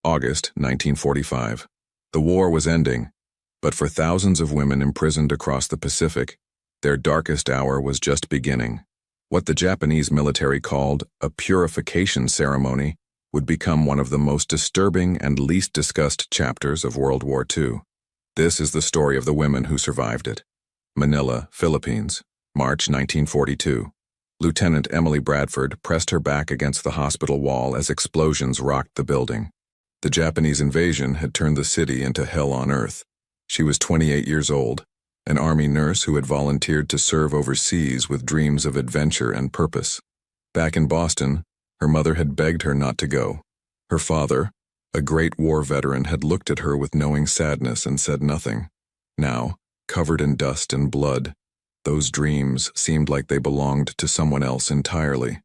August 1945. The war was ending, but for thousands of women imprisoned across the Pacific, their darkest hour was just beginning. What the Japanese military called a purification ceremony would become one of the most disturbing and least discussed chapters of World War II. This is the story of the women who survived it. Manila, Philippines, March 1942. Lieutenant Emily Bradford pressed her back against the hospital wall as explosions rocked the building. The Japanese invasion had turned the city into hell on earth. She was 28 years old, an army nurse who had volunteered to serve overseas with dreams of adventure and purpose. Back in Boston, her mother had begged her not to go. Her father, a great war veteran, had looked at her with knowing sadness and said nothing. Now, covered in dust and blood, those dreams seemed like they belonged to someone else entirely.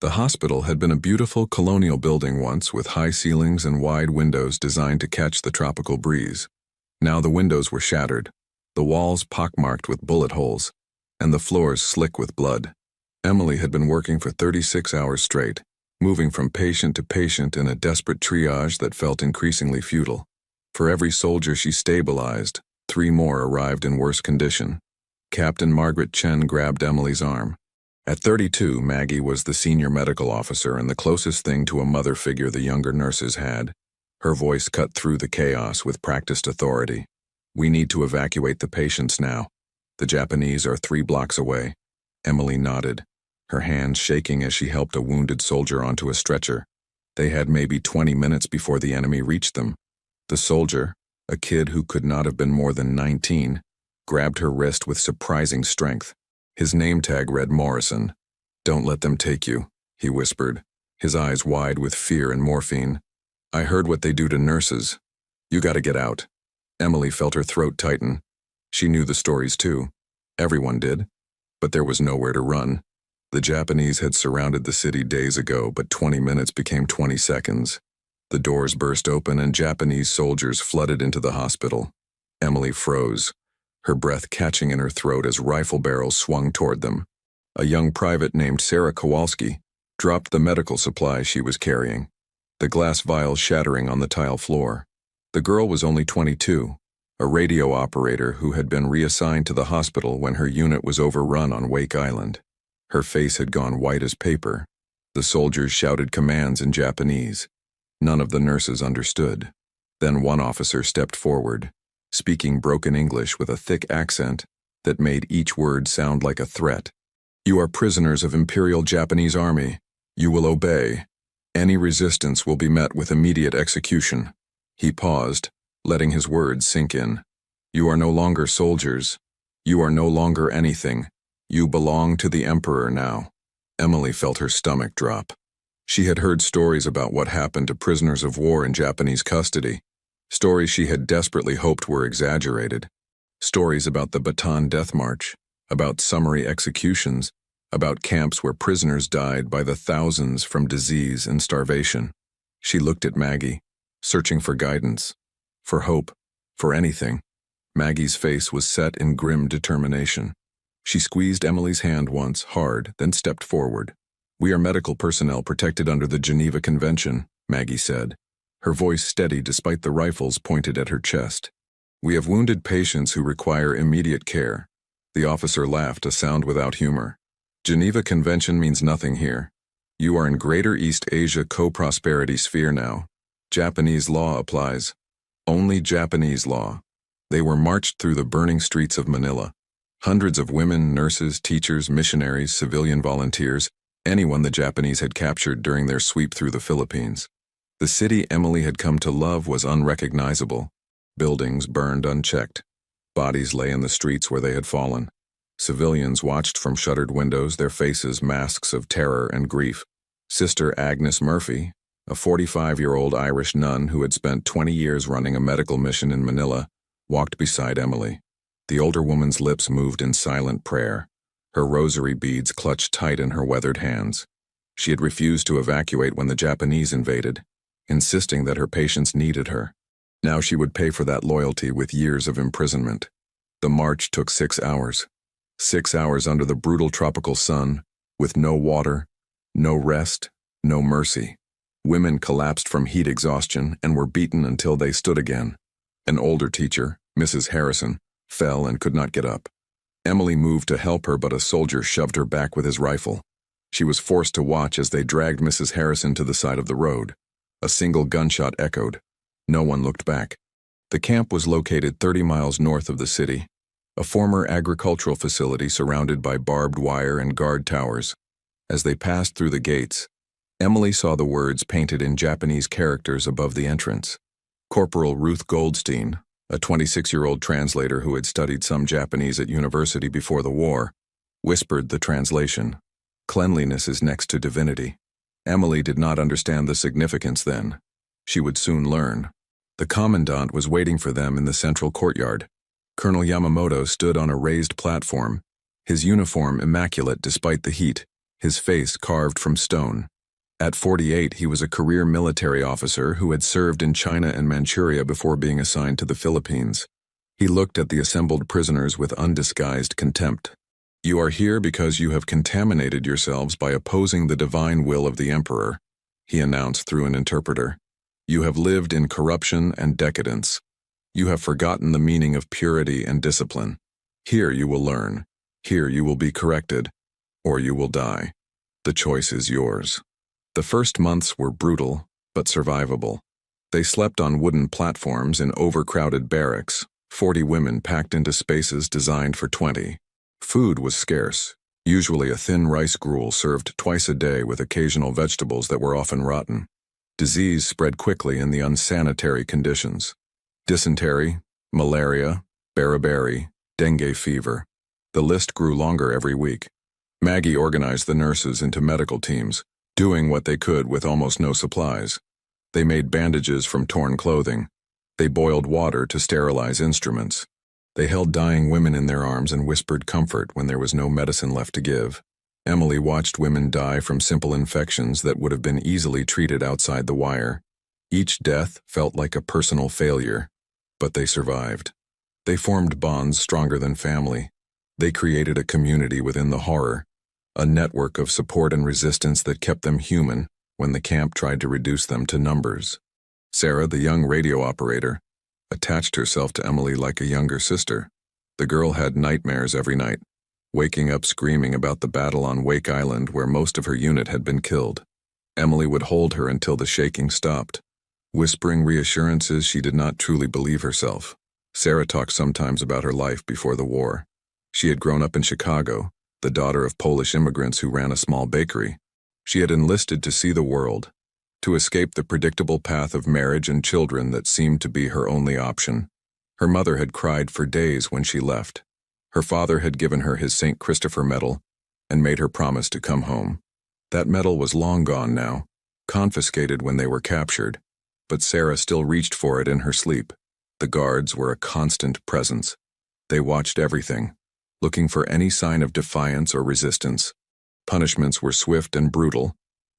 The hospital had been a beautiful colonial building once with high ceilings and wide windows designed to catch the tropical breeze. Now the windows were shattered, the walls pockmarked with bullet holes, and the floors slick with blood. Emily had been working for 36 hours straight, moving from patient to patient in a desperate triage that felt increasingly futile. For every soldier she stabilized, 3 more arrived in worse condition. Captain Margaret Chen grabbed Emily's arm. At 32, Maggie was the senior medical officer and the closest thing to a mother figure the younger nurses had. Her voice cut through the chaos with practiced authority. "We need to evacuate the patients now. The Japanese are 3 blocks away." Emily nodded, her hands shaking as she helped a wounded soldier onto a stretcher. They had maybe 20 minutes before the enemy reached them. The soldier, a kid who could not have been more than 19, grabbed her wrist with surprising strength. His name tag read Morrison. "Don't let them take you," he whispered, his eyes wide with fear and morphine. "I heard what they do to nurses. You gotta get out." Emily felt her throat tighten. She knew the stories too. Everyone did. But there was nowhere to run. The Japanese had surrounded the city days ago, but 20 minutes became 20 seconds. The doors burst open and Japanese soldiers flooded into the hospital. Emily froze, her breath catching in her throat as rifle barrels swung toward them. A young private named Sarah Kowalski dropped the medical supplies she was carrying, the glass vials shattering on the tile floor. The girl was only 22, a radio operator who had been reassigned to the hospital when her unit was overrun on Wake Island. Her face had gone white as paper. The soldiers shouted commands in Japanese. None of the nurses understood. Then one officer stepped forward, speaking broken English with a thick accent that made each word sound like a threat. "You are prisoners of Imperial Japanese Army. You will obey. Any resistance will be met with immediate execution." He paused, letting his words sink in. "You are no longer soldiers. You are no longer anything. You belong to the Emperor now." Emily felt her stomach drop. She had heard stories about what happened to prisoners of war in Japanese custody. Stories she had desperately hoped were exaggerated. Stories about the Bataan Death March, about summary executions, about camps where prisoners died by the thousands from disease and starvation. She looked at Maggie, searching for guidance, for hope, for anything. Maggie's face was set in grim determination. She squeezed Emily's hand once, hard, then stepped forward. "We are medical personnel protected under the Geneva Convention," Maggie said, her voice steady despite the rifles pointed at her chest. "We have wounded patients who require immediate care." The officer laughed, a sound without humor. "Geneva Convention means nothing here. You are in Greater East Asia Co-Prosperity Sphere now. Japanese law applies. Only Japanese law." They were marched through the burning streets of Manila. Hundreds of women, nurses, teachers, missionaries, civilian volunteers, anyone the Japanese had captured during their sweep through the Philippines. The city Emily had come to love was unrecognizable. Buildings burned unchecked. Bodies lay in the streets where they had fallen. Civilians watched from shuttered windows, their faces masks of terror and grief. Sister Agnes Murphy, a 45-year-old Irish nun who had spent 20 years running a medical mission in Manila, walked beside Emily. The older woman's lips moved in silent prayer. Her rosary beads clutched tight in her weathered hands. She had refused to evacuate when the Japanese invaded, insisting that her patients needed her. Now she would pay for that loyalty with years of imprisonment. The march took 6 hours. 6 hours under the brutal tropical sun, with no water, no rest, no mercy. Women collapsed from heat exhaustion and were beaten until they stood again. An older teacher, Mrs. Harrison, fell and could not get up. Emily moved to help her, but a soldier shoved her back with his rifle. She was forced to watch as they dragged Mrs. Harrison to the side of the road. A single gunshot echoed. No one looked back. The camp was located 30 miles north of the city, a former agricultural facility surrounded by barbed wire and guard towers. As they passed through the gates, Emily saw the words painted in Japanese characters above the entrance. Corporal Ruth Goldstein, a 26-year-old translator who had studied some Japanese at university before the war, whispered the translation. Cleanliness is next to divinity. Emily did not understand the significance then. She would soon learn. The commandant was waiting for them in the central courtyard. Colonel Yamamoto stood on a raised platform, his uniform immaculate despite the heat, his face carved from stone. At 48, he was a career military officer who had served in China and Manchuria before being assigned to the Philippines. He looked at the assembled prisoners with undisguised contempt. "You are here because you have contaminated yourselves by opposing the divine will of the emperor," he announced through an interpreter. "You have lived in corruption and decadence. You have forgotten the meaning of purity and discipline. Here you will learn. Here you will be corrected. Or you will die. The choice is yours." The first months were brutal, but survivable. They slept on wooden platforms in overcrowded barracks, 40 women packed into spaces designed for 20. Food was scarce, usually a thin rice gruel served twice a day with occasional vegetables that were often rotten. Disease spread quickly in the unsanitary conditions. Dysentery, malaria, beriberi, dengue fever. The list grew longer every week. Maggie organized the nurses into medical teams, doing what they could with almost no supplies. They made bandages from torn clothing. They boiled water to sterilize instruments. They held dying women in their arms and whispered comfort when there was no medicine left to give. Emily watched women die from simple infections that would have been easily treated outside the wire. Each death felt like a personal failure, but they survived. They formed bonds stronger than family. They created a community within the horror, a network of support and resistance that kept them human when the camp tried to reduce them to numbers. Sarah, the young radio operator, attached herself to Emily like a younger sister. The girl had nightmares every night, waking up screaming about the battle on Wake Island where most of her unit had been killed. Emily would hold her until the shaking stopped, whispering reassurances she did not truly believe herself. Sarah talked sometimes about her life before the war. She had grown up in Chicago, the daughter of Polish immigrants who ran a small bakery. She had enlisted to see the world, to escape the predictable path of marriage and children that seemed to be her only option. Her mother had cried for days when she left. Her father had given her his St. Christopher medal and made her promise to come home. That medal was long gone now, confiscated when they were captured, but Sarah still reached for it in her sleep. The guards were a constant presence. They watched everything, looking for any sign of defiance or resistance. Punishments were swift and brutal.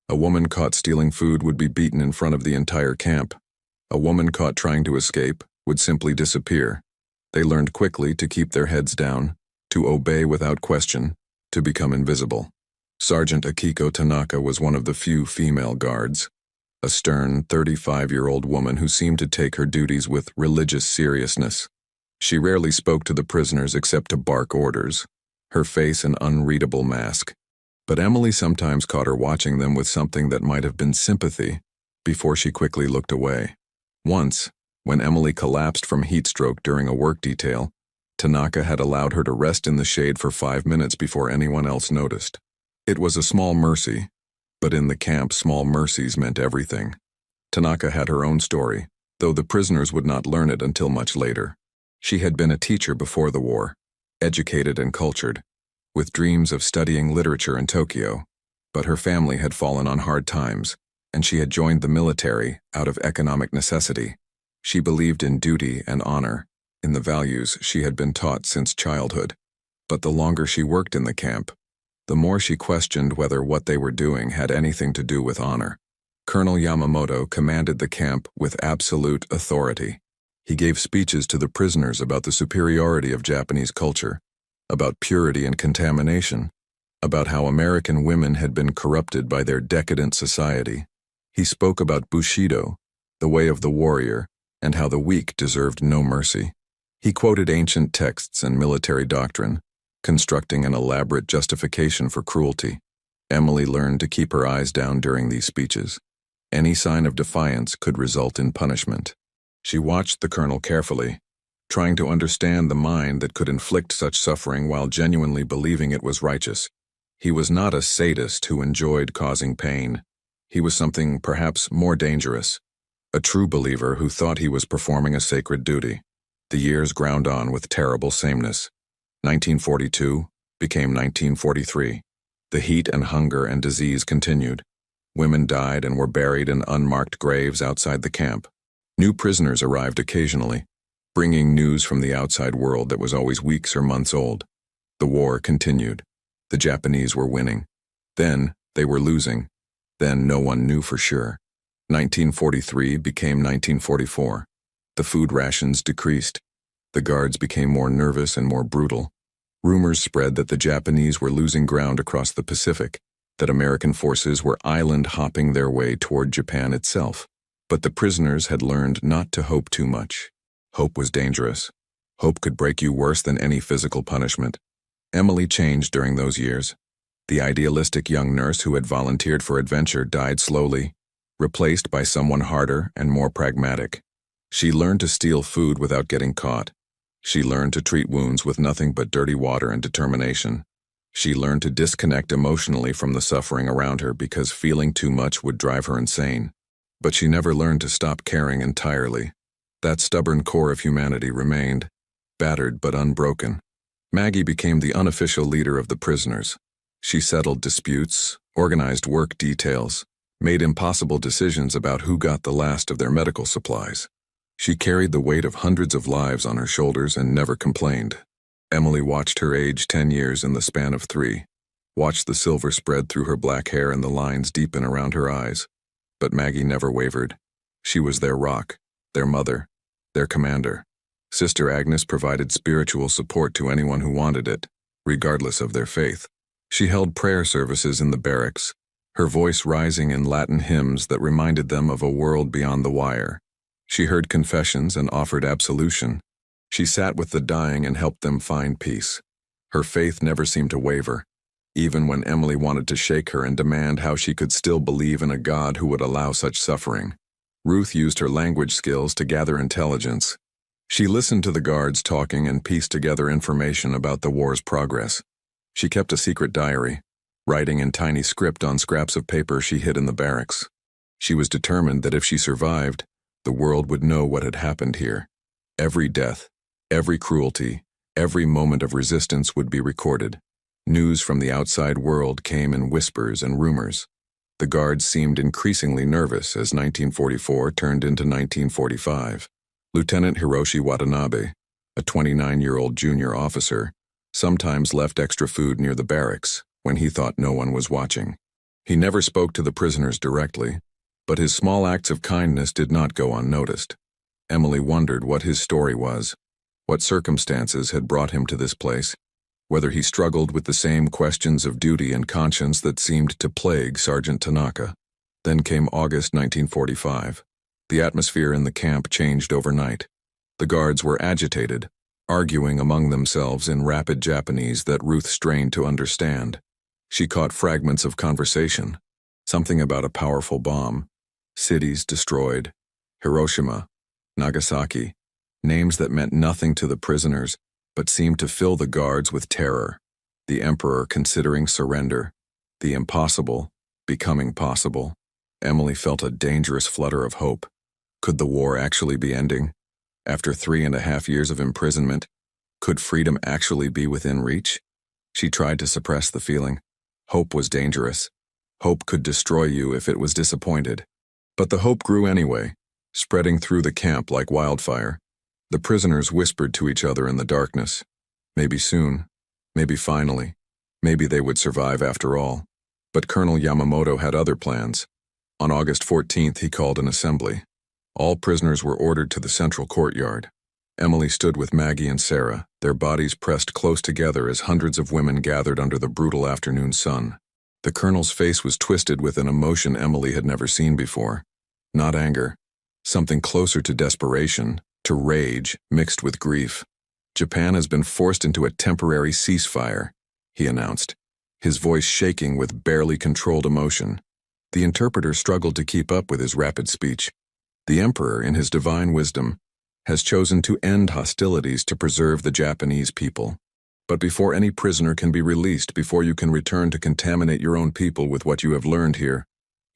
A woman caught stealing food would be beaten in front of the entire camp. A woman caught trying to escape would simply disappear. They learned quickly to keep their heads down, to obey without question, to become invisible. Sergeant Akiko Tanaka was one of the few female guards, a stern 35-year-old woman who seemed to take her duties with religious seriousness. She rarely spoke to the prisoners except to bark orders, her face an unreadable mask. But Emily sometimes caught her watching them with something that might have been sympathy, before she quickly looked away. Once, when Emily collapsed from heat stroke during a work detail, Tanaka had allowed her to rest in the shade for 5 minutes before anyone else noticed. It was a small mercy, but in the camp small mercies meant everything. Tanaka had her own story, though the prisoners would not learn it until much later. She had been a teacher before the war, educated and cultured, with dreams of studying literature in Tokyo, but her family had fallen on hard times, and she had joined the military out of economic necessity. She believed in duty and honor, in the values she had been taught since childhood. But the longer she worked in the camp, the more she questioned whether what they were doing had anything to do with honor. Colonel Yamamoto commanded the camp with absolute authority. He gave speeches to the prisoners about the superiority of Japanese culture, about purity and contamination, about how American women had been corrupted by their decadent society. He spoke about Bushido, the way of the warrior, and how the weak deserved no mercy. He quoted ancient texts and military doctrine, constructing an elaborate justification for cruelty. Emily learned to keep her eyes down during these speeches. Any sign of defiance could result in punishment. She watched the colonel carefully, trying to understand the mind that could inflict such suffering while genuinely believing it was righteous. He was not a sadist who enjoyed causing pain. He was something perhaps more dangerous, a true believer who thought he was performing a sacred duty. The years ground on with terrible sameness. 1942 became 1943. The heat and hunger and disease continued. Women died and were buried in unmarked graves outside the camp. New prisoners arrived occasionally, bringing news from the outside world that was always weeks or months old. The war continued. The Japanese were winning. Then they were losing. Then no one knew for sure. 1943 became 1944. The food rations decreased. The guards became more nervous and more brutal. Rumors spread that the Japanese were losing ground across the Pacific, that American forces were island-hopping their way toward Japan itself. But the prisoners had learned not to hope too much. Hope was dangerous. Hope could break you worse than any physical punishment. Emily changed during those years. The idealistic young nurse who had volunteered for adventure died slowly, replaced by someone harder and more pragmatic. She learned to steal food without getting caught. She learned to treat wounds with nothing but dirty water and determination. She learned to disconnect emotionally from the suffering around her because feeling too much would drive her insane. But she never learned to stop caring entirely. That stubborn core of humanity remained, battered but unbroken. Maggie became the unofficial leader of the prisoners. She settled disputes, organized work details, made impossible decisions about who got the last of their medical supplies. She carried the weight of hundreds of lives on her shoulders and never complained. Emily watched her age 10 years in the span of 3, watched the silver spread through her black hair and the lines deepen around her eyes. But Maggie never wavered. She was their rock, their mother, their commander. Sister Agnes provided spiritual support to anyone who wanted it, regardless of their faith. She held prayer services in the barracks, her voice rising in Latin hymns that reminded them of a world beyond the wire. She heard confessions and offered absolution. She sat with the dying and helped them find peace. Her faith never seemed to waver, even when Emily wanted to shake her and demand how she could still believe in a God who would allow such suffering. Ruth used her language skills to gather intelligence. She listened to the guards talking and pieced together information about the war's progress. She kept a secret diary, writing in tiny script on scraps of paper she hid in the barracks. She was determined that if she survived, the world would know what had happened here. Every death, every cruelty, every moment of resistance would be recorded. News from the outside world came in whispers and rumors. The guards seemed increasingly nervous as 1944 turned into 1945. Lieutenant Hiroshi Watanabe, a 29-year-old junior officer, sometimes left extra food near the barracks when he thought no one was watching. He never spoke to the prisoners directly, but his small acts of kindness did not go unnoticed. Emily wondered what his story was, what circumstances had brought him to this place, whether he struggled with the same questions of duty and conscience that seemed to plague Sergeant Tanaka. Then came August 1945. The atmosphere in the camp changed overnight. The guards were agitated, arguing among themselves in rapid Japanese that Ruth strained to understand. She caught fragments of conversation, something about a powerful bomb, cities destroyed, Hiroshima, Nagasaki, names that meant nothing to the prisoners but seemed to fill the guards with terror. The emperor considering surrender, the impossible becoming possible. Emily felt a dangerous flutter of hope. Could the war actually be ending? After 3.5 years of imprisonment, could freedom actually be within reach? She tried to suppress the feeling. Hope was dangerous. Hope could destroy you if it was disappointed. But the hope grew anyway, spreading through the camp like wildfire. The prisoners whispered to each other in the darkness. Maybe soon, maybe finally, maybe they would survive after all. But Colonel Yamamoto had other plans. On August 14th, he called an assembly. All prisoners were ordered to the central courtyard. Emily stood with Maggie and Sarah, their bodies pressed close together as hundreds of women gathered under the brutal afternoon sun. The colonel's face was twisted with an emotion Emily had never seen before. Not anger. Something closer to desperation, to rage, mixed with grief. "Japan has been forced into a temporary ceasefire," he announced, his voice shaking with barely controlled emotion. The interpreter struggled to keep up with his rapid speech. "The Emperor, in his divine wisdom, has chosen to end hostilities to preserve the Japanese people. But before any prisoner can be released, before you can return to contaminate your own people with what you have learned here,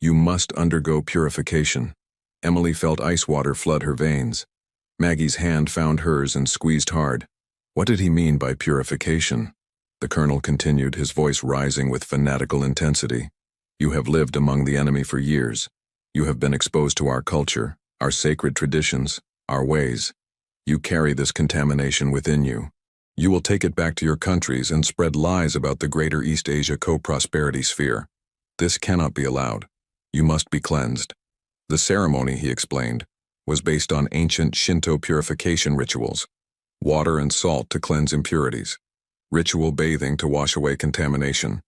you must undergo purification." Emily felt ice water flood her veins. Maggie's hand found hers and squeezed hard. What did he mean by purification? The colonel continued, his voice rising with fanatical intensity. "You have lived among the enemy for years. You have been exposed to our culture, our sacred traditions, our ways. You carry this contamination within you. You will take it back to your countries and spread lies about the greater East Asia co-prosperity sphere. This cannot be allowed. You must be cleansed." The ceremony, he explained, was based on ancient Shinto purification rituals. Water and salt to cleanse impurities. Ritual bathing to wash away contamination.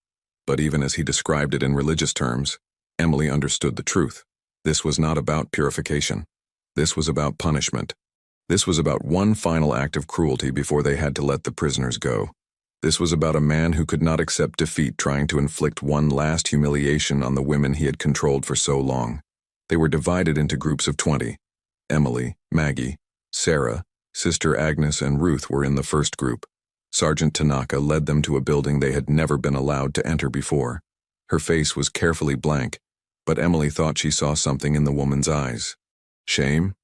But even as he described it in religious terms, Emily understood the truth. This was not about purification. This was about punishment. This was about one final act of cruelty before they had to let the prisoners go. This was about a man who could not accept defeat, trying to inflict one last humiliation on the women he had controlled for so long. They were divided into groups of 20. Emily, Maggie, Sarah, Sister Agnes, and Ruth were in the first group. Sergeant Tanaka led them to a building they had never been allowed to enter before. Her face was carefully blank, but Emily thought she saw something in the woman's eyes. Shame?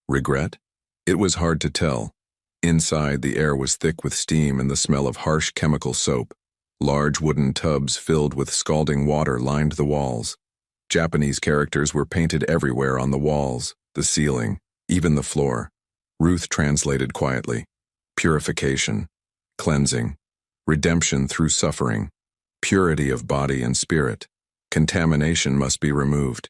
Regret? It was hard to tell. Inside, the air was thick with steam and the smell of harsh chemical soap. Large wooden tubs filled with scalding water lined the walls. Japanese characters were painted everywhere on the walls, the ceiling, even the floor. Ruth translated quietly. Purification, cleansing, redemption through suffering, purity of body and spirit. Contamination must be removed.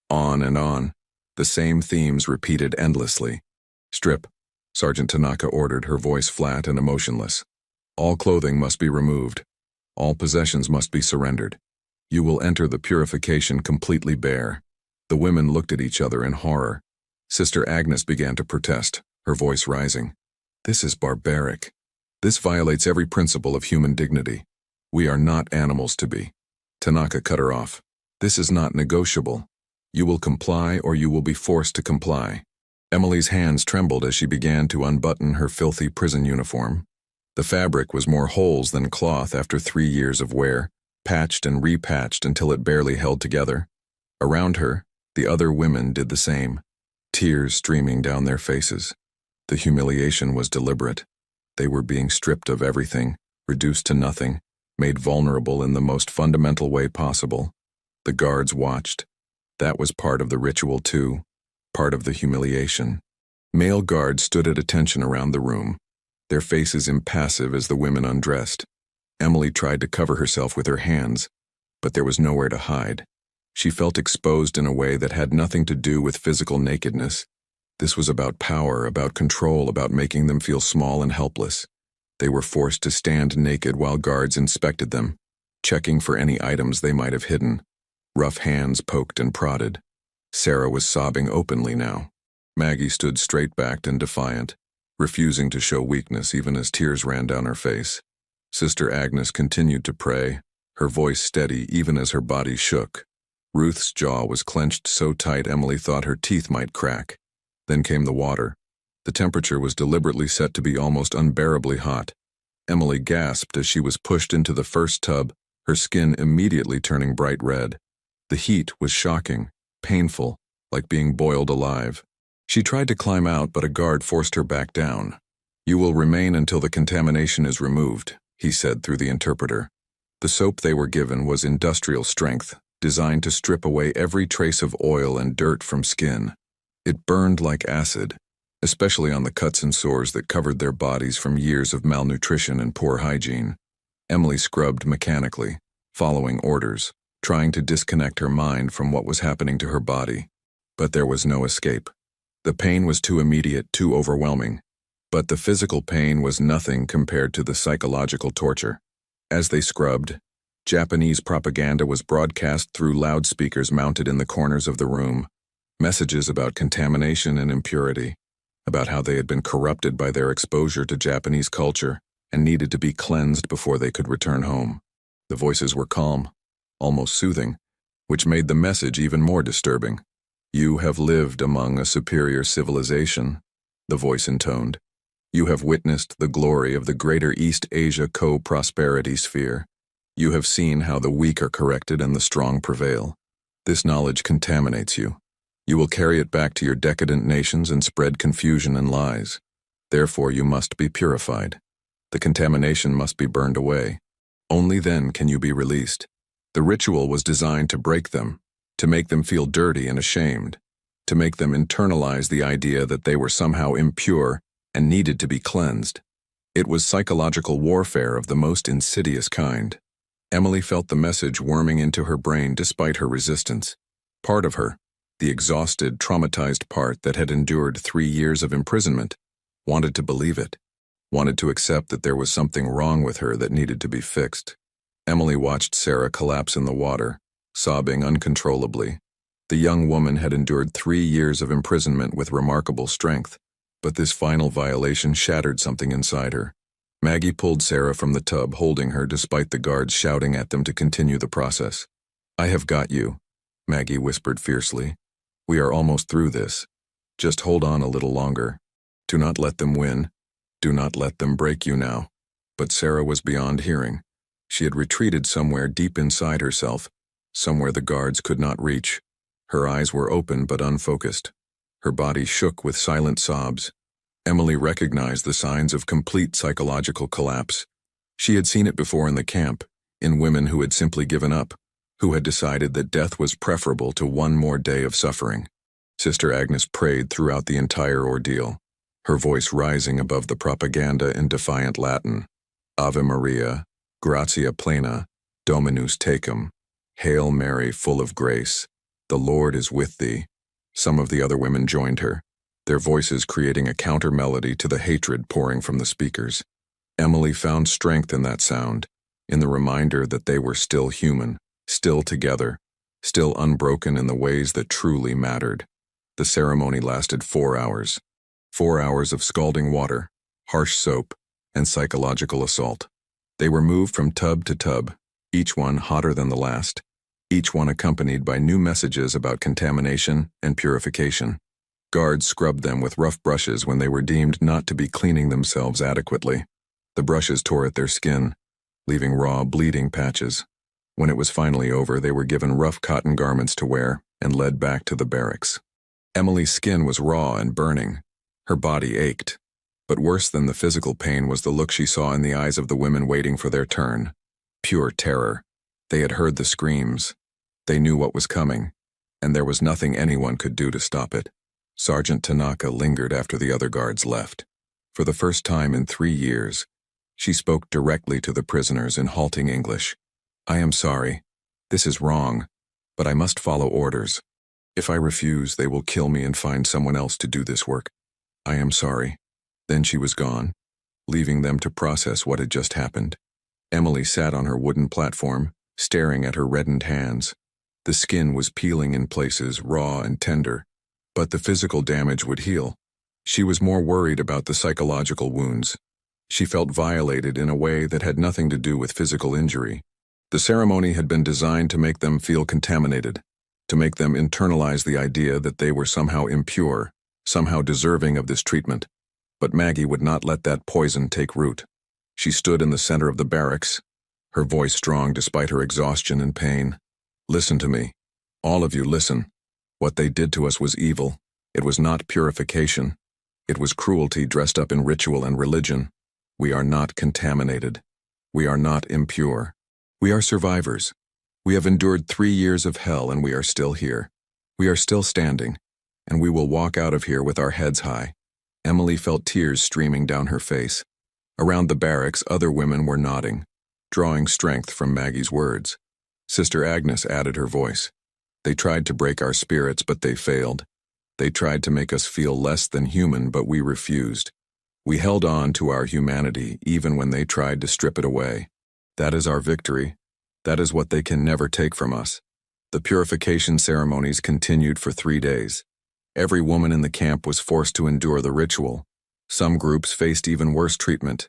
On and on, the same themes repeated endlessly. "Strip," Sergeant Tanaka ordered, her voice flat and emotionless. "All clothing must be removed. All possessions must be surrendered. You will enter the purification completely bare." The women looked at each other in horror. Sister Agnes began to protest, her voice rising. "This is barbaric. This violates every principle of human dignity. We are not animals to be." Tanaka cut her off. "This is not negotiable. You will comply or you will be forced to comply." Emily's hands trembled as she began to unbutton her filthy prison uniform. The fabric was more holes than cloth after 3 years of wear, patched and repatched until it barely held together. Around her, the other women did the same, tears streaming down their faces. The humiliation was deliberate. They were being stripped of everything, reduced to nothing, made vulnerable in the most fundamental way possible. The guards watched. That was part of the ritual too, part of the humiliation. Male guards stood at attention around the room, their faces impassive as the women undressed. Emily tried to cover herself with her hands, but there was nowhere to hide. She felt exposed in a way that had nothing to do with physical nakedness. This was about power, about control, about making them feel small and helpless. They were forced to stand naked while guards inspected them, checking for any items they might have hidden. Rough hands poked and prodded. Sarah was sobbing openly now. Maggie stood straight-backed and defiant, refusing to show weakness even as tears ran down her face. Sister Agnes continued to pray, her voice steady even as her body shook. Ruth's jaw was clenched so tight Emily thought her teeth might crack. Then came the water. The temperature was deliberately set to be almost unbearably hot. Emily gasped as she was pushed into the first tub, her skin immediately turning bright red. The heat was shocking, painful, like being boiled alive. She tried to climb out, but a guard forced her back down. "You will remain until the contamination is removed," he said through the interpreter. The soap they were given was industrial strength, designed to strip away every trace of oil and dirt from skin. It burned like acid, especially on the cuts and sores that covered their bodies from years of malnutrition and poor hygiene. Emily scrubbed mechanically, following orders, trying to disconnect her mind from what was happening to her body. But there was no escape. The pain was too immediate, too overwhelming. But the physical pain was nothing compared to the psychological torture. As they scrubbed, Japanese propaganda was broadcast through loudspeakers mounted in the corners of the room. Messages about contamination and impurity, about how they had been corrupted by their exposure to Japanese culture and needed to be cleansed before they could return home. The voices were calm, almost soothing, which made the message even more disturbing. "You have lived among a superior civilization," the voice intoned. "You have witnessed the glory of the greater East Asia co-prosperity sphere. You have seen how the weak are corrected and the strong prevail. This knowledge contaminates you. You will carry it back to your decadent nations and spread confusion and lies. Therefore, you must be purified. The contamination must be burned away. Only then can you be released." The ritual was designed to break them, to make them feel dirty and ashamed, to make them internalize the idea that they were somehow impure and needed to be cleansed. It was psychological warfare of the most insidious kind. Emily felt the message worming into her brain despite her resistance. Part of her, the exhausted, traumatized part that had endured 3 years of imprisonment, wanted to believe it, wanted to accept that there was something wrong with her that needed to be fixed. Emily watched Sarah collapse in the water, sobbing uncontrollably. The young woman had endured 3 years of imprisonment with remarkable strength, but this final violation shattered something inside her. Maggie pulled Sarah from the tub, holding her despite the guards shouting at them to continue the process. "I have got you," Maggie whispered fiercely. "We are almost through this. Just hold on a little longer. Do not let them win. Do not let them break you now." But Sarah was beyond hearing. She had retreated somewhere deep inside herself, somewhere the guards could not reach. Her eyes were open but unfocused. Her body shook with silent sobs. Emily recognized the signs of complete psychological collapse. She had seen it before in the camp, in women who had simply given up, who had decided that death was preferable to one more day of suffering. Sister Agnes prayed throughout the entire ordeal, her voice rising above the propaganda in defiant Latin. "Ave Maria, gratia plena, Dominus tecum. Hail Mary, full of grace. The Lord is with thee." Some of the other women joined her, their voices creating a counter-melody to the hatred pouring from the speakers. Emily found strength in that sound, in the reminder that they were still human, still together, still unbroken in the ways that truly mattered. The ceremony lasted 4 hours. 4 hours of scalding water, harsh soap, and psychological assault. They were moved from tub to tub, each one hotter than the last, each one accompanied by new messages about contamination and purification. Guards scrubbed them with rough brushes when they were deemed not to be cleaning themselves adequately. The brushes tore at their skin, leaving raw, bleeding patches. When it was finally over, they were given rough cotton garments to wear and led back to the barracks. Emily's skin was raw and burning. Her body ached. But worse than the physical pain was the look she saw in the eyes of the women waiting for their turn. Pure terror. They had heard the screams. They knew what was coming, and there was nothing anyone could do to stop it. Sergeant Tanaka lingered after the other guards left. For the first time in 3 years, she spoke directly to the prisoners in halting English. "I am sorry. This is wrong, but I must follow orders. If I refuse, they will kill me and find someone else to do this work. I am sorry." Then she was gone, leaving them to process what had just happened. Emily sat on her wooden platform, staring at her reddened hands. The skin was peeling in places, raw and tender, but the physical damage would heal. She was more worried about the psychological wounds. She felt violated in a way that had nothing to do with physical injury. The ceremony had been designed to make them feel contaminated, to make them internalize the idea that they were somehow impure, somehow deserving of this treatment. But Maggie would not let that poison take root. She stood in the center of the barracks, her voice strong despite her exhaustion and pain. "Listen to me. All of you, listen. What they did to us was evil. It was not purification. It was cruelty dressed up in ritual and religion. We are not contaminated. We are not impure. We are survivors. We have endured 3 years of hell and we are still here. We are still standing, and we will walk out of here with our heads high." Emily felt tears streaming down her face. Around the barracks, other women were nodding, drawing strength from Maggie's words. Sister Agnes added her voice. "They tried to break our spirits, but they failed. They tried to make us feel less than human, but we refused. We held on to our humanity even when they tried to strip it away. That is our victory. That is what they can never take from us. The purification ceremonies continued for 3 days. Every woman in the camp was forced to endure the ritual. Some groups faced even worse treatment.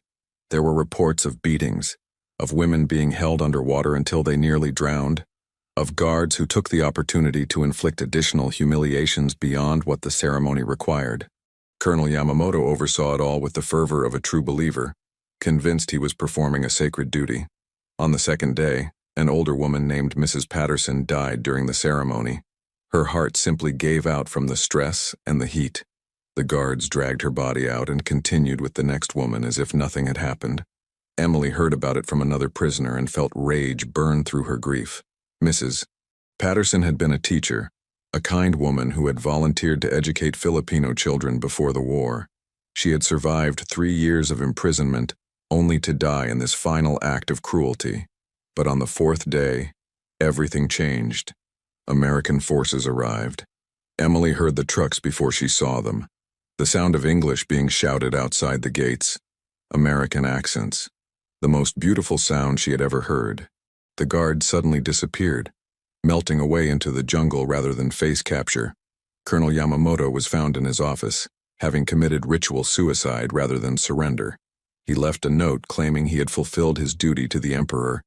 There were reports of beatings, of women being held underwater until they nearly drowned, of guards who took the opportunity to inflict additional humiliations beyond what the ceremony required. Colonel Yamamoto oversaw it all with the fervor of a true believer, convinced he was performing a sacred duty. On the second day, an older woman named Mrs. Patterson died during the ceremony. Her heart simply gave out from the stress and the heat. The guards dragged her body out and continued with the next woman as if nothing had happened. Emily heard about it from another prisoner and felt rage burn through her grief. Mrs. Patterson had been a teacher, a kind woman who had volunteered to educate Filipino children before the war. She had survived 3 years of imprisonment, only to die in this final act of cruelty. But on the 4th day, everything changed. American forces arrived. Emily heard the trucks before she saw them. The sound of English being shouted outside the gates. American accents. The most beautiful sound she had ever heard. The guard suddenly disappeared, melting away into the jungle rather than face capture. Colonel Yamamoto was found in his office, having committed ritual suicide rather than surrender. He left a note claiming he had fulfilled his duty to the emperor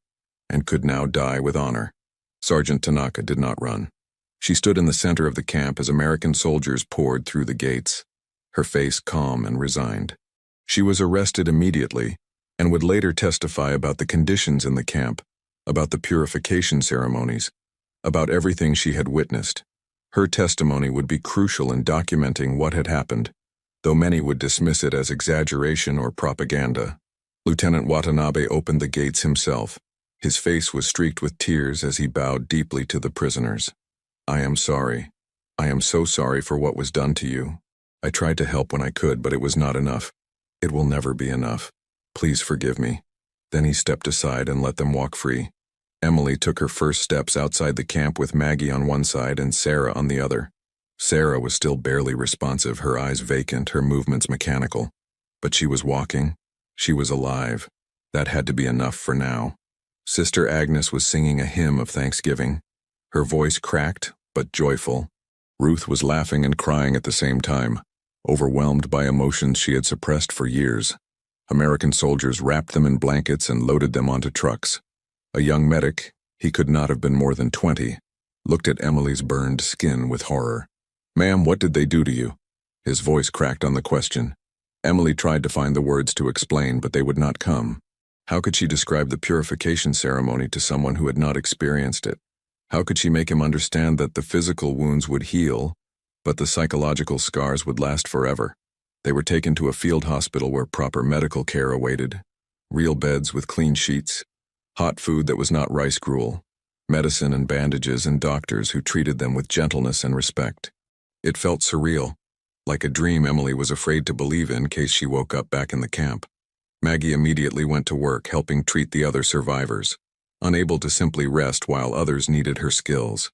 and could now die with honor. Sergeant Tanaka did not run. She stood in the center of the camp as American soldiers poured through the gates, her face calm and resigned. She was arrested immediately and would later testify about the conditions in the camp, about the purification ceremonies, about everything she had witnessed. Her testimony would be crucial in documenting what had happened, though many would dismiss it as exaggeration or propaganda. Lieutenant Watanabe opened the gates himself. His face was streaked with tears as he bowed deeply to the prisoners. "I am sorry. I am so sorry for what was done to you. I tried to help when I could, but it was not enough. It will never be enough. Please forgive me." Then he stepped aside and let them walk free. Emily took her first steps outside the camp with Maggie on one side and Sarah on the other. Sarah was still barely responsive, her eyes vacant, her movements mechanical. But she was walking. She was alive. That had to be enough for now. Sister Agnes was singing a hymn of thanksgiving. Her voice cracked, but joyful. Ruth was laughing and crying at the same time, overwhelmed by emotions she had suppressed for years. American soldiers wrapped them in blankets and loaded them onto trucks. A young medic, he could not have been more than 20, looked at Emily's burned skin with horror. "Ma'am, what did they do to you?" His voice cracked on the question. Emily tried to find the words to explain, but they would not come. How could she describe the purification ceremony to someone who had not experienced it? How could she make him understand that the physical wounds would heal, but the psychological scars would last forever? They were taken to a field hospital where proper medical care awaited. Real beds with clean sheets, hot food that was not rice gruel, medicine and bandages, and doctors who treated them with gentleness and respect. It felt surreal, like a dream Emily was afraid to believe in case she woke up back in the camp. Maggie immediately went to work helping treat the other survivors, unable to simply rest while others needed her skills.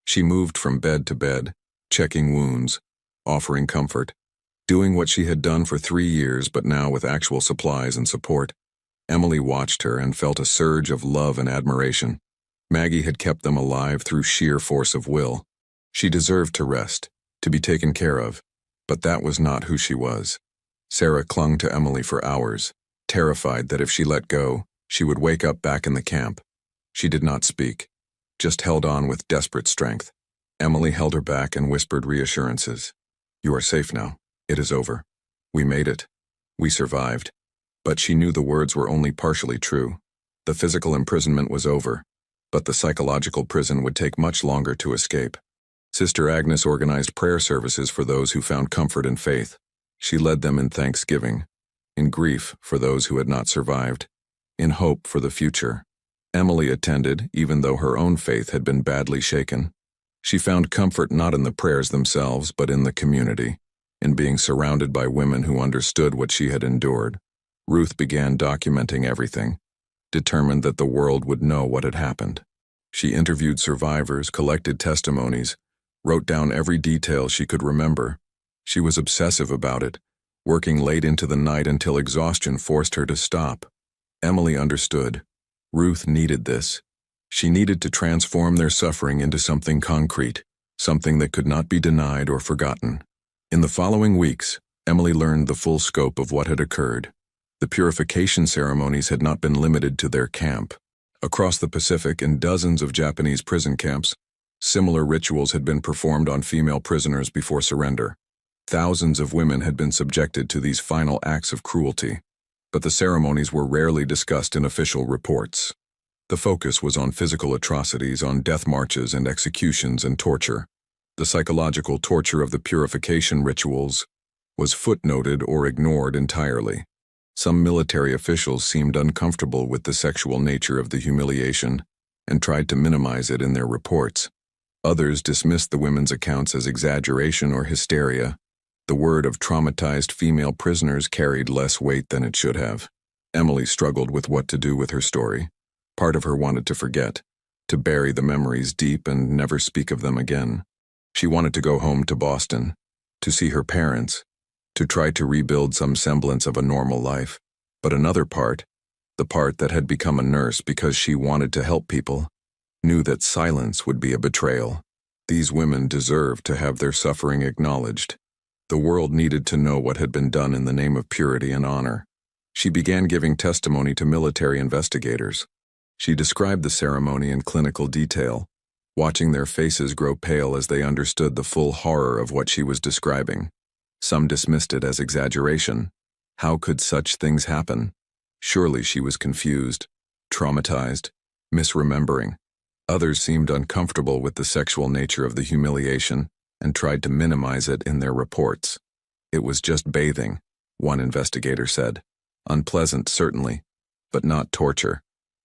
She moved from bed to bed, checking wounds, offering comfort, doing what she had done for 3 years but now with actual supplies and support. Emily watched her and felt a surge of love and admiration. Maggie had kept them alive through sheer force of will. She deserved to rest, to be taken care of, but that was not who she was. Sarah clung to Emily for hours, terrified that if she let go, she would wake up back in the camp. She did not speak, just held on with desperate strength. Emily held her back and whispered reassurances. "You are safe now. It is over. We made it. We survived." But she knew the words were only partially true. The physical imprisonment was over, but the psychological prison would take much longer to escape. Sister Agnes organized prayer services for those who found comfort in faith. She led them in thanksgiving, in grief for those who had not survived, in hope for the future. Emily attended, even though her own faith had been badly shaken. She found comfort not in the prayers themselves, but in the community, in being surrounded by women who understood what she had endured. Ruth began documenting everything, determined that the world would know what had happened. She interviewed survivors, collected testimonies, wrote down every detail she could remember. She was obsessive about it, working late into the night until exhaustion forced her to stop. Emily understood. Ruth needed this. She needed to transform their suffering into something concrete, something that could not be denied or forgotten. In the following weeks, Emily learned the full scope of what had occurred. The purification ceremonies had not been limited to their camp. Across the Pacific, in dozens of Japanese prison camps, similar rituals had been performed on female prisoners before surrender. Thousands of women had been subjected to these final acts of cruelty, but the ceremonies were rarely discussed in official reports. The focus was on physical atrocities, on death marches and executions and torture. The psychological torture of the purification rituals was footnoted or ignored entirely. Some military officials seemed uncomfortable with the sexual nature of the humiliation and tried to minimize it in their reports. Others dismissed the women's accounts as exaggeration or hysteria. The word of traumatized female prisoners carried less weight than it should have. Emily struggled with what to do with her story. Part of her wanted to forget, to bury the memories deep and never speak of them again. She wanted to go home to Boston, to see her parents, to try to rebuild some semblance of a normal life. But another part, the part that had become a nurse because she wanted to help people, knew that silence would be a betrayal. These women deserved to have their suffering acknowledged. The world needed to know what had been done in the name of purity and honor. She began giving testimony to military investigators. She described the ceremony in clinical detail, watching their faces grow pale as they understood the full horror of what she was describing. Some dismissed it as exaggeration. How could such things happen? Surely she was confused, traumatized, misremembering. Others seemed uncomfortable with the sexual nature of the humiliation and tried to minimize it in their reports. It was just bathing, one investigator said. Unpleasant, certainly, but not torture.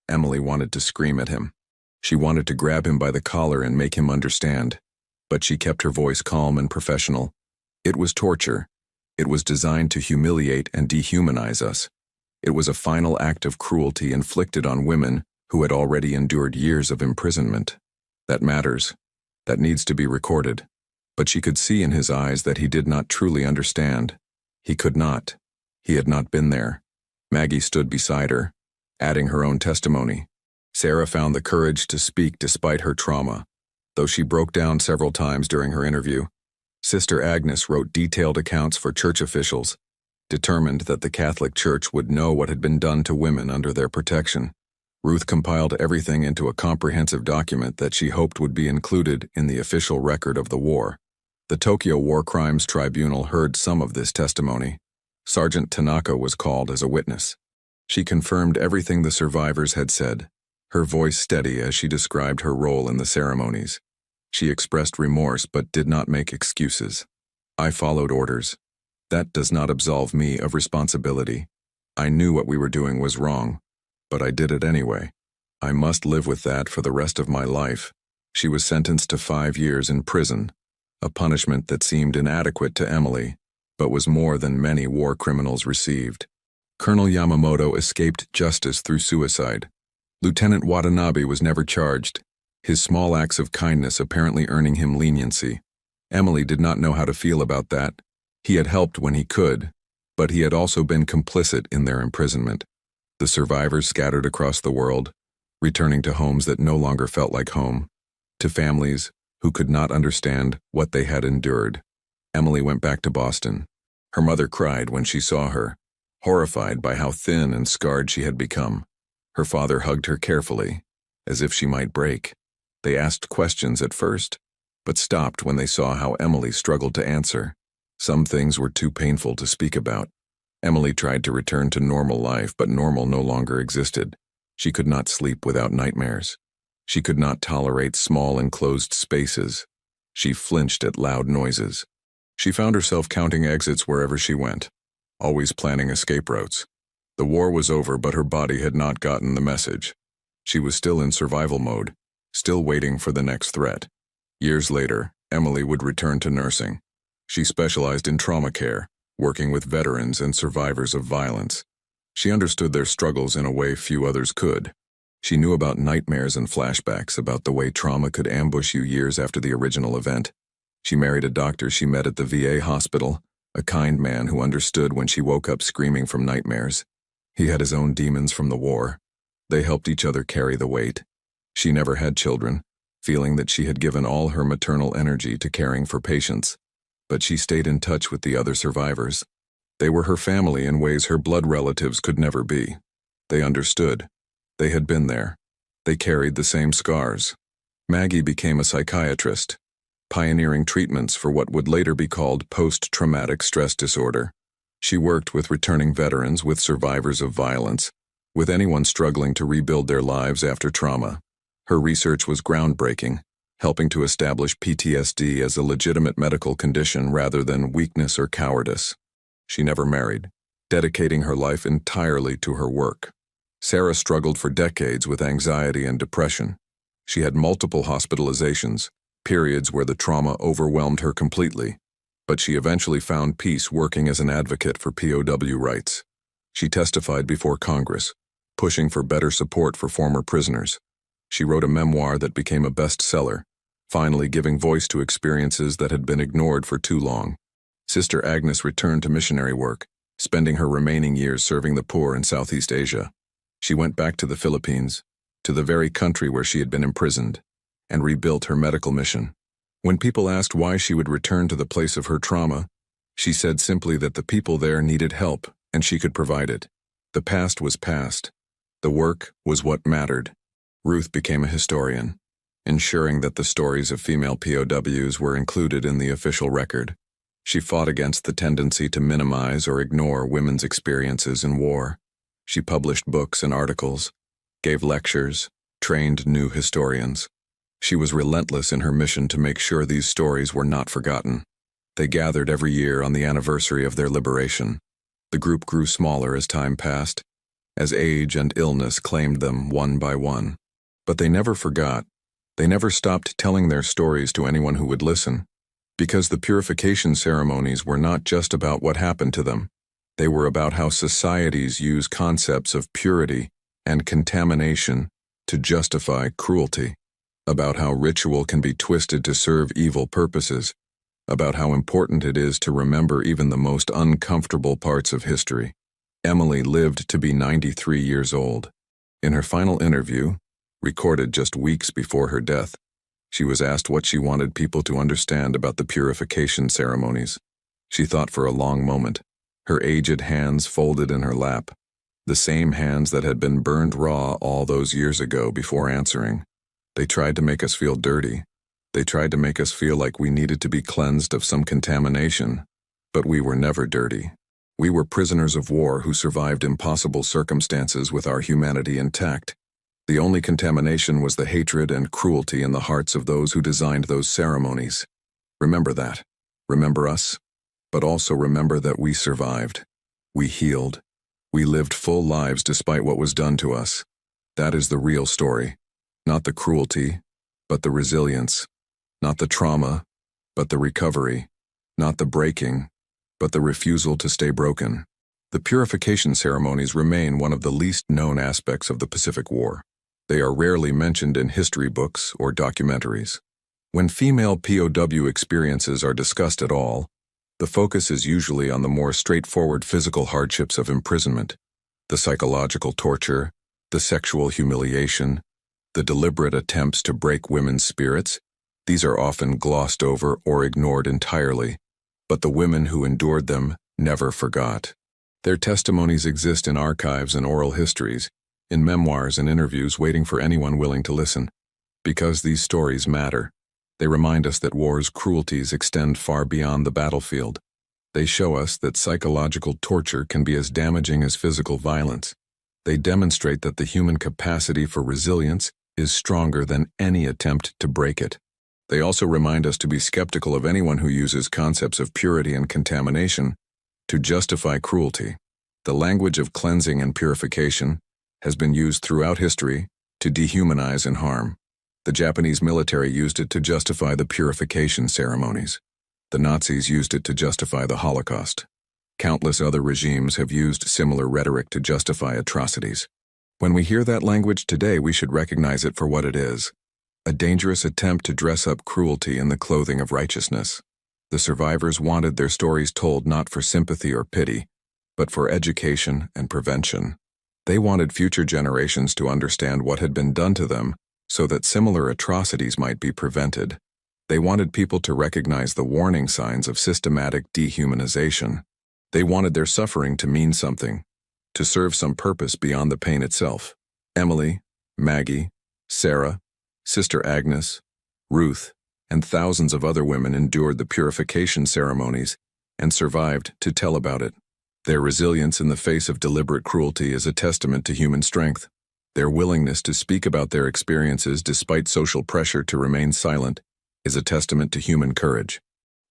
Emily wanted to scream at him. She wanted to grab him by the collar and make him understand, but she kept her voice calm and professional. It was torture. It was designed to humiliate and dehumanize us. It was a final act of cruelty inflicted on women who had already endured years of imprisonment. That matters. That needs to be recorded. But she could see in his eyes that he did not truly understand. He could not. He had not been there. Maggie stood beside her, adding her own testimony. Sarah found the courage to speak despite her trauma, though she broke down several times during her interview. Sister Agnes wrote detailed accounts for church officials, determined that the Catholic Church would know what had been done to women under their protection. Ruth compiled everything into a comprehensive document that she hoped would be included in the official record of the war. The Tokyo War Crimes Tribunal heard some of this testimony. Sergeant Tanaka was called as a witness. She confirmed everything the survivors had said, her voice steady as she described her role in the ceremonies. She expressed remorse but did not make excuses. I followed orders. That does not absolve me of responsibility. I knew what we were doing was wrong, but I did it anyway. I must live with that for the rest of my life. She was sentenced to 5 years in prison, a punishment that seemed inadequate to Emily, but was more than many war criminals received. Colonel Yamamoto escaped justice through suicide. Lieutenant Watanabe was never charged, his small acts of kindness apparently earning him leniency. Emily did not know how to feel about that. He had helped when he could, but he had also been complicit in their imprisonment. The survivors scattered across the world, returning to homes that no longer felt like home, to families who could not understand what they had endured. Emily went back to Boston. Her mother cried when she saw her, horrified by how thin and scarred she had become. Her father hugged her carefully, as if she might break. They asked questions at first, but stopped when they saw how Emily struggled to answer. Some things were too painful to speak about. Emily tried to return to normal life, but normal no longer existed. She could not sleep without nightmares. She could not tolerate small enclosed spaces. She flinched at loud noises. She found herself counting exits wherever she went, always planning escape routes. The war was over, but her body had not gotten the message. She was still in survival mode, still waiting for the next threat. Years later, Emily would return to nursing. She specialized in trauma care, working with veterans and survivors of violence. She understood their struggles in a way few others could. She knew about nightmares and flashbacks, about the way trauma could ambush you years after the original event. She married a doctor she met at the VA hospital, a kind man who understood when she woke up screaming from nightmares. He had his own demons from the war. They helped each other carry the weight. She never had children, feeling that she had given all her maternal energy to caring for patients. But she stayed in touch with the other survivors. They were her family in ways her blood relatives could never be. They understood. They had been there. They carried the same scars. Maggie became a psychiatrist, pioneering treatments for what would later be called post-traumatic stress disorder. She worked with returning veterans, with survivors of violence, with anyone struggling to rebuild their lives after trauma. Her research was groundbreaking, helping to establish PTSD as a legitimate medical condition rather than weakness or cowardice. She never married, dedicating her life entirely to her work. Sarah struggled for decades with anxiety and depression. She had multiple hospitalizations, periods where the trauma overwhelmed her completely, but she eventually found peace working as an advocate for POW rights. She testified before Congress, pushing for better support for former prisoners. She wrote a memoir that became a bestseller, finally giving voice to experiences that had been ignored for too long. Sister Agnes returned to missionary work, spending her remaining years serving the poor in Southeast Asia. She went back to the Philippines, to the very country where she had been imprisoned, and rebuilt her medical mission. When people asked why she would return to the place of her trauma, she said simply that the people there needed help and she could provide it. The past was past. The work was what mattered. Ruth became a historian, ensuring that the stories of female POWs were included in the official record. She fought against the tendency to minimize or ignore women's experiences in war. She published books and articles, gave lectures, trained new historians. She was relentless in her mission to make sure these stories were not forgotten. They gathered every year on the anniversary of their liberation. The group grew smaller as time passed, as age and illness claimed them one by one. But they never forgot. They never stopped telling their stories to anyone who would listen. Because the purification ceremonies were not just about what happened to them. They were about how societies use concepts of purity and contamination to justify cruelty, about how ritual can be twisted to serve evil purposes, about how important it is to remember even the most uncomfortable parts of history. Emily lived to be 93 years old. In her final interview, recorded just weeks before her death, she was asked what she wanted people to understand about the purification ceremonies. She thought for a long moment, her aged hands folded in her lap, the same hands that had been burned raw all those years ago, before answering. They tried to make us feel dirty. They tried to make us feel like we needed to be cleansed of some contamination, but we were never dirty. We were prisoners of war who survived impossible circumstances with our humanity intact. The only contamination was the hatred and cruelty in the hearts of those who designed those ceremonies. Remember that. Remember us. But also remember that we survived. We healed. We lived full lives despite what was done to us. That is the real story. Not the cruelty, but the resilience. Not the trauma, but the recovery. Not the breaking, but the refusal to stay broken. The purification ceremonies remain one of the least known aspects of the Pacific War. They are rarely mentioned in history books or documentaries. When female POW experiences are discussed at all, the focus is usually on the more straightforward physical hardships of imprisonment, the psychological torture, the sexual humiliation, the deliberate attempts to break women's spirits. These are often glossed over or ignored entirely, but the women who endured them never forgot. Their testimonies exist in archives and oral histories, in memoirs and interviews waiting for anyone willing to listen. Because these stories matter. They remind us that war's cruelties extend far beyond the battlefield. They show us that psychological torture can be as damaging as physical violence. They demonstrate that the human capacity for resilience is stronger than any attempt to break it. They also remind us to be skeptical of anyone who uses concepts of purity and contamination to justify cruelty. The language of cleansing and purification has been used throughout history to dehumanize and harm. The Japanese military used it to justify the purification ceremonies. The Nazis used it to justify the Holocaust. Countless other regimes have used similar rhetoric to justify atrocities. When we hear that language today, we should recognize it for what it is: a dangerous attempt to dress up cruelty in the clothing of righteousness. The survivors wanted their stories told not for sympathy or pity, but for education and prevention. They wanted future generations to understand what had been done to them so that similar atrocities might be prevented. They wanted people to recognize the warning signs of systematic dehumanization. They wanted their suffering to mean something, to serve some purpose beyond the pain itself. Emily, Maggie, Sarah, Sister Agnes, Ruth, and thousands of other women endured the purification ceremonies and survived to tell about it. Their resilience in the face of deliberate cruelty is a testament to human strength. Their willingness to speak about their experiences despite social pressure to remain silent is a testament to human courage.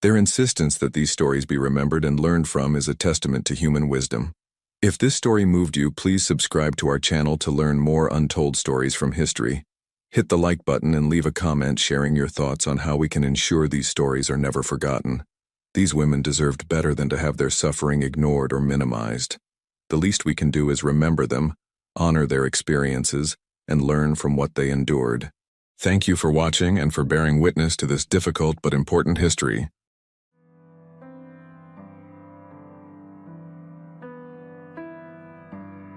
Their insistence that these stories be remembered and learned from is a testament to human wisdom. If this story moved you, please subscribe to our channel to learn more untold stories from history. Hit the like button and leave a comment sharing your thoughts on how we can ensure these stories are never forgotten. These women deserved better than to have their suffering ignored or minimized. The least we can do is remember them, honor their experiences, and learn from what they endured. Thank you for watching and for bearing witness to this difficult but important history.